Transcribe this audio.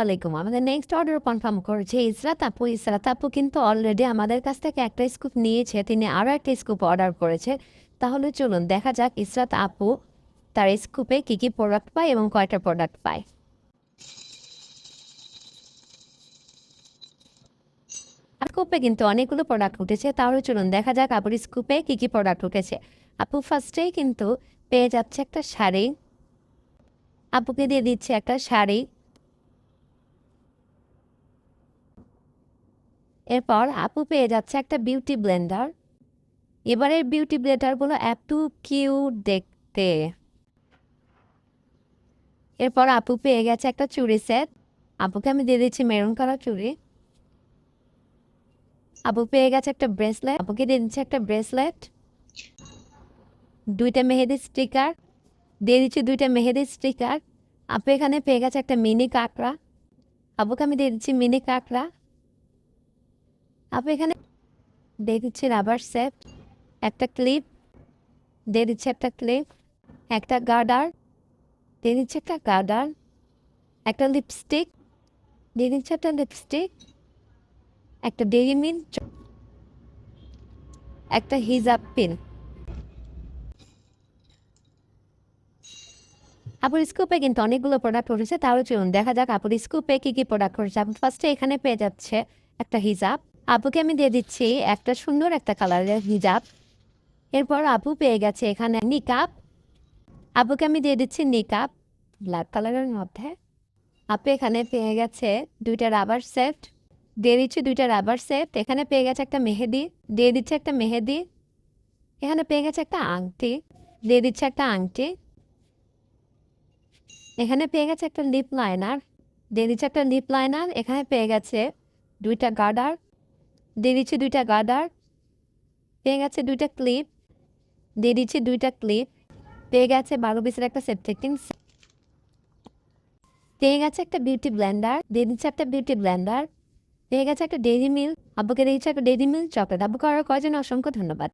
আলাইকুম। আমাদের next order confirm করেছে ইসরাত আপু। ইসরাত আপু কিন্তু অলরেডি আমাদের কাছ থেকে একটা স্কুপ নিয়েছে, তিনি আরও একটা স্কুপ অর্ডার করেছে। তাহলে চলুন দেখা যাক ইসরাত আপু তার স্কুপে কী কী প্রোডাক্ট পায় এবং কয়টা প্রোডাক্ট পায়। স্কুপে কিন্তু অনেকগুলো প্রোডাক্ট উঠেছে, তাহলে চলুন দেখা যাক আপুর স্কুপে কী কী প্রোডাক্ট উঠেছে। আপু ফার্স্টেই কিন্তু পেয়ে যাচ্ছে একটা শাড়ি, আপুকে দিয়ে দিচ্ছে একটা শাড়ি। এরপর আপু পেয়ে যাচ্ছে একটা বিউটি ব্লেন্ডার। এবারের বিউটি ব্লেন্ডারগুলো এত কিউট দেখতে। এরপর আপু পেয়ে গেছে একটা চুড়ি সেট, আপুকে আমি দিয়ে দিচ্ছি মেরুন কালার চুড়ি। আপু পেয়ে গেছে একটা ব্রেসলেট, আপুকে দিয়ে দিচ্ছে একটা ব্রেসলেট। দুইটা মেহেদি স্টিকার, দিয়ে দিচ্ছি দুইটা মেহেদি স্টিকার। আপু এখানে পেয়ে গেছে একটা মিনি কাঁকড়া, আপুকে আমি দিয়ে দিচ্ছি মিনি কাঁকড়া। আপু এখানে দিয়ে দিচ্ছি রাবার সেট, একটা ক্লিপ, দিয়ে দিচ্ছে একটা ক্লিপ, একটা গার্ডার, দিয়ে দিচ্ছে একটা গার্ডার, একটা লিপস্টিক, দিয়ে দিচ্ছে একটা লিপস্টিক, একটা ডেইরি মিল্ক, একটা হিজাব পিন। আপুর স্কুপে কিন্তু অনেকগুলো প্রোডাক্ট উঠেছে, তাহলে চলুন দেখা যাক আপুর স্কুপে কী কী প্রোডাক্ট উঠেছে। আপু ফার্স্টে এখানে পেয়ে যাচ্ছে একটা হিজাব, আপুকে আমি দিয়ে দিচ্ছি একটা সুন্দর একটা কালারের হিজাব। এরপর আপু পেয়ে গেছে এখানে নিকাব, আপুকে আমি দিয়ে দিচ্ছি নিকাব ব্ল্যাক কালারের মধ্যে। আপু এখানে পেয়ে গেছে দুইটা রাবার সেট, দিয়ে দিচ্ছি দুইটা রাবার সেট। এখানে পেয়ে গেছে একটা মেহেদি, দিয়ে দিচ্ছে একটা মেহেদি। এখানে পেয়ে গেছে একটা আংটি, দিয়ে দিচ্ছে একটা আংটি। এখানে পেয়ে গেছে একটা লিপ লাইনার, দিয়ে দিচ্ছে একটা লিপ লাইনার। এখানে পেয়ে গেছে দুইটা গার্ডার, দিয়ে দিচ্ছি দুইটা গার্ডার। পেয়ে গেছে দুইটা ক্লিপ, দিয়ে দিচ্ছি দুইটা ক্লিপ। পেয়ে গেছে 12 পিসের একটা সেপ্টেক্টিং। পেয়ে গেছে একটা বিউটি ব্লেন্ডার, দিয়ে দিচ্ছে একটা বিউটি ব্লেন্ডার। পেয়ে গেছে একটা ডেইরি মিল্ক, আব্বুকে দিয়েছে একটা ডেইরি মিল্ক চকলেট। আব্বুকে আরও কয়জন অসংখ্য ধন্যবাদ।